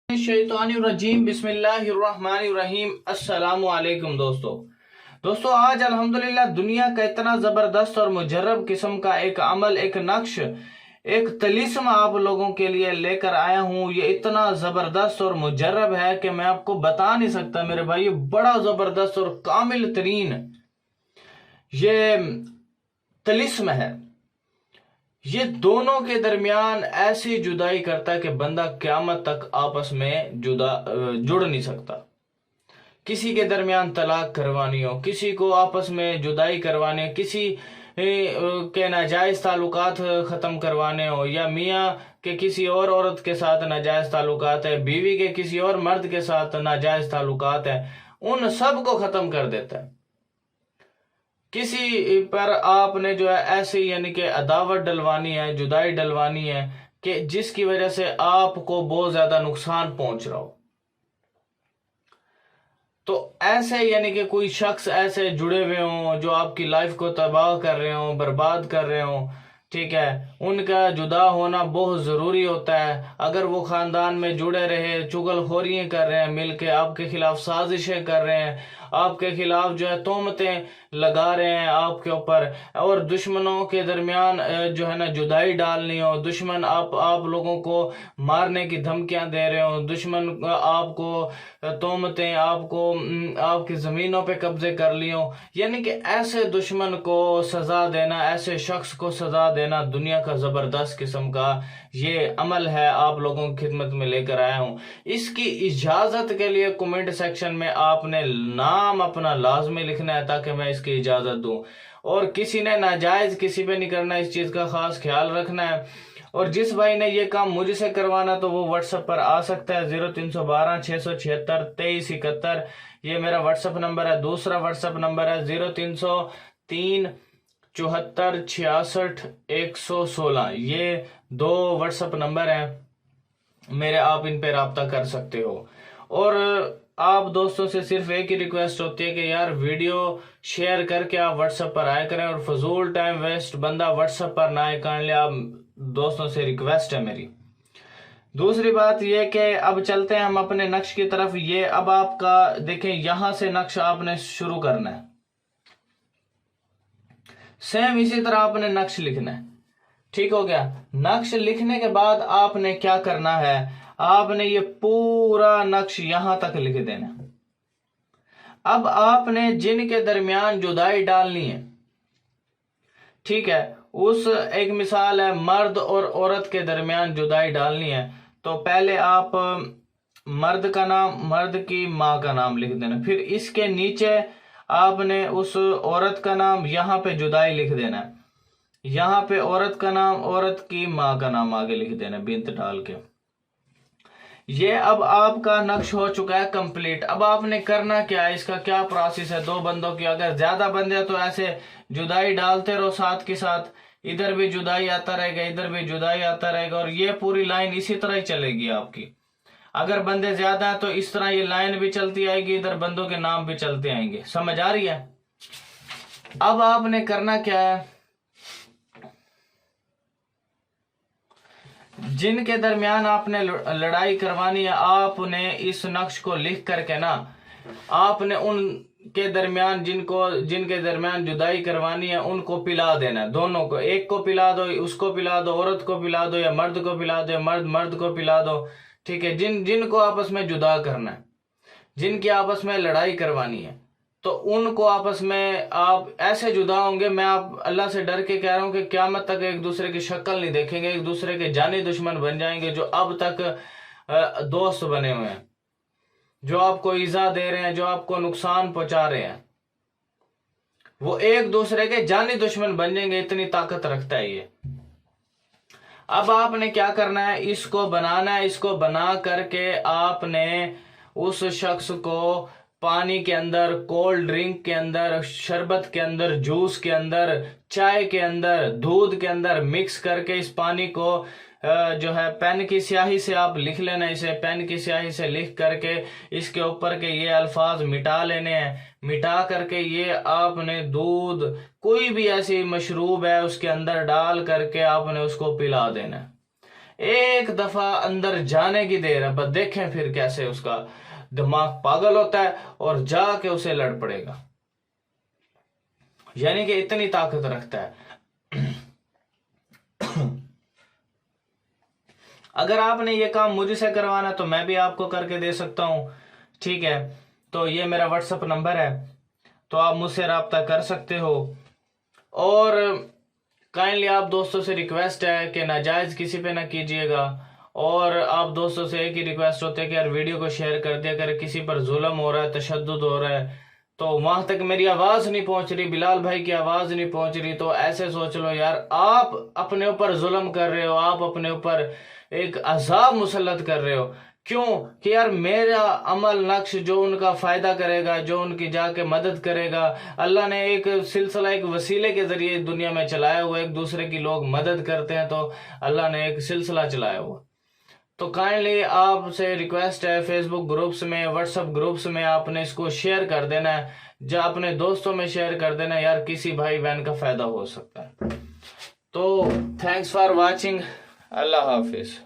शैतानिर्रजीम बिस्मिल्लाहिर्रहमानिर्रहीम। अस्सलामु अलैकुम दोस्तों आज अल्हम्दुलिल्लाह दुनिया का इतना ज़बरदस्त और मुजर्रब किस्म का एक अमल, एक नक्श, एक तलिस्म आप लोगों के लिए लेकर आया हूँ। ये इतना ज़बरदस्त और मुजर्रब है कि मैं आपको बता नहीं सकता मेरे भाई। ये बड़ा ज़बरदस्त और कामिल तरीन ये तलिस्म है। ये दोनों के दरमियान ऐसी जुदाई करता है कि बंदा क़यामत तक आपस में जुड़ नहीं सकता। किसी के दरमियान तलाक करवानी हो, किसी को आपस में जुदाई करवानी हो, किसी के नाजायज़ ताल्लुकात ख़त्म करवाने हो, या मियाँ के किसी और औरत के साथ नाजायज़ ताल्लुकात है, बीवी के किसी और मर्द के साथ नाजायज़ ताल्लुकात है, उन सब को ख़त्म कर देता है। किसी पर आपने जो है ऐसे यानी कि अदावत डलवानी है, जुदाई डलवानी है कि जिसकी वजह से आपको बहुत ज्यादा नुकसान पहुंच रहा हो, तो ऐसे यानी कि कोई शख्स ऐसे जुड़े हुए हों जो आपकी लाइफ को तबाह कर रहे हों, बर्बाद कर रहे हों, ठीक है, उनका जुदा होना बहुत ज़रूरी होता है। अगर वो ख़ानदान में जुड़े रहे, चुगलखोरियाँ कर रहे हैं, मिलके आपके खिलाफ साजिशें कर रहे हैं, आपके खिलाफ जो है तोहमतें लगा रहे हैं आपके ऊपर, और दुश्मनों के दरमियान जो है ना जुदाई डालनी हो, दुश्मन आप लोगों को मारने की धमकियां दे रहे हो, दुश्मन आपको तोहमतें, आपकी ज़मीनों पे कब्जे कर ली हो, यानी कि ऐसे दुश्मन को सज़ा देना, ऐसे शख्स को सज़ा देना दुनिया का ज़बरदस्त किस्म का ये अमल है, आप लोगों की खिदमत में लेकर आया हूँ। इसकी इजाज़त के लिए कमेंट सेक्शन में आपने नाम अपना लाजमी लिखना है ताकि मैं इसकी इजाज़त दूँ, और किसी ने नाजायज़ किसी पे नहीं करना, इस चीज़ का ख़ास ख्याल रखना है। और जिस भाई ने ये काम मुझसे करवाना तो वो व्हाट्सएप पर आ सकता है 0312 676 2371, ये मेरा व्हाट्सएप नंबर है। दूसरा व्हाट्सएप नंबर है 0303 74 66 116, ये दो व्हाट्सएप नंबर हैं मेरे, आप इन पे राब्ता कर सकते हो। और आप दोस्तों से सिर्फ एक ही रिक्वेस्ट होती है कि यार वीडियो शेयर करके आप व्हाट्सएप पर आया करें, और फजूल टाइम वेस्ट बंदा व्हाट्सएप पर ना आए कर ले, आप दोस्तों से रिक्वेस्ट है मेरी। दूसरी बात ये कि अब चलते हैं हम अपने नक्श की तरफ। ये अब आपका देखें, यहां से नक्श आपने शुरू करना है, सेम इसी तरह आपने नक्श लिखना है। ठीक हो गया। नक्श लिखने के बाद आपने क्या करना है, आपने ये पूरा नक्श यहां तक लिख देना। अब आपने जिनके दरमियान जुदाई डालनी है, ठीक है, उस एक मिसाल है मर्द और औरत के दरमियान जुदाई डालनी है, तो पहले आप मर्द का नाम, मर्द की माँ का नाम लिख देना, फिर इसके नीचे आपने उस औरत का नाम, यहाँ पे जुदाई लिख देना है, यहाँ पे औरत का नाम, औरत की माँ का नाम आगे लिख देना बिंत डाल के। ये अब आपका नक्श हो चुका है कंप्लीट। अब आपने करना क्या है, इसका क्या प्रोसेस है। दो बंदों की, अगर ज्यादा बंदे हैं तो ऐसे जुदाई डालते रहो साथ के साथ, इधर भी जुदाई आता रहेगा, इधर भी जुदाई आता रहेगा, और ये पूरी लाइन इसी तरह ही चलेगी आपकी। अगर बंदे ज्यादा है तो इस तरह ये लाइन भी चलती आएगी, इधर बंदों के नाम भी चलते आएंगे। समझ आ रही है। अब आपने करना क्या है, जिनके दरमियान आपने लड़ाई करवानी है, आपने इस नक्श को लिख करके ना, आपने उनके दरमियान जिनके दरमियान जुदाई करवानी है उनको पिला देना है। दोनों को, एक को पिला दो, उसको पिला दो, औरत को पिला दो, या मर्द को पिला दो, या मर्द को पिला दो, ठीक है। जिनको आपस में जुदा करना है, जिनकी आपस में लड़ाई करवानी है, तो उनको आपस में आप ऐसे जुदा होंगे, मैं आप अल्लाह से डर के कह रहा हूं कि क़यामत तक एक दूसरे की शक्ल नहीं देखेंगे, एक दूसरे के जानी दुश्मन बन जाएंगे। जो अब तक दोस्त बने हुए हैं, जो आपको ईजा दे रहे हैं, जो आपको नुकसान पहुंचा रहे हैं, वो एक दूसरे के जानी दुश्मन बन जाएंगे। इतनी ताकत रखता है ये। अब आपने क्या करना है, इसको बनाना है। इसको बना करके आपने उस शख्स को पानी के अंदर, कोल्ड ड्रिंक के अंदर, शरबत के अंदर, जूस के अंदर, चाय के अंदर, दूध के अंदर मिक्स करके इस पानी को जो है पेन की स्याही से आप लिख लेना। इसे पेन की स्याही से लिख करके इसके ऊपर के ये अल्फाज मिटा लेने हैं। मिटा करके ये आपने दूध, कोई भी ऐसी मशरूब है उसके अंदर डाल करके आपने उसको पिला देना है। ایک دفعہ اندر جانے کی دیر ہے، بس دیکھیں پھر کیسے اس کا دماغ پاگل ہوتا ہے اور جا کے اسے لڑ پڑے گا، یعنی کہ اتنی طاقت رکھتا ہے۔ اگر آپ نے یہ کام مجھ سے کروانا تو میں بھی آپ کو کر کے دے سکتا ہوں، ٹھیک ہے؟ تو یہ میرا واٹس ایپ نمبر ہے، تو آپ مجھ سے رابطہ کر سکتے ہو۔ اور کائنڈلی آپ دوستوں سے ریکویسٹ ہے کہ ناجائز کسی پہ نہ کیجیے گا، اور آپ دوستوں سے ایک ہی ریکویسٹ ہوتے ہے کہ یار ویڈیو کو شیئر کر دیا کرے، کسی پر ظلم ہو رہا ہے، تشدد ہو رہا ہے تو وہاں تک میری آواز نہیں پہنچ رہی، بلال بھائی کی آواز نہیں پہنچ رہی، تو ایسے سوچ لو یار آپ اپنے اوپر ظلم کر رہے ہو، آپ اپنے اوپر ایک عذاب مسلط کر رہے ہو۔ کیوں کہ یار میرا عمل نقش جو ان کا فائدہ کرے گا، جو ان کی جا کے مدد کرے گا، اللہ نے ایک سلسلہ، ایک وسیلے کے ذریعے دنیا میں چلایا ہوا، ایک دوسرے کی لوگ مدد کرتے ہیں تو اللہ نے ایک سلسلہ چلایا ہوا۔ تو کائنڈلی آپ سے ریکویسٹ ہے، فیس بک گروپس میں، واٹس ایپ گروپس میں آپ نے اس کو شیئر کر دینا ہے، جو اپنے دوستوں میں شیئر کر دینا ہے، یار کسی بھائی بہن کا فائدہ ہو سکتا ہے۔ تو تھینکس فار واچنگ، اللہ حافظ۔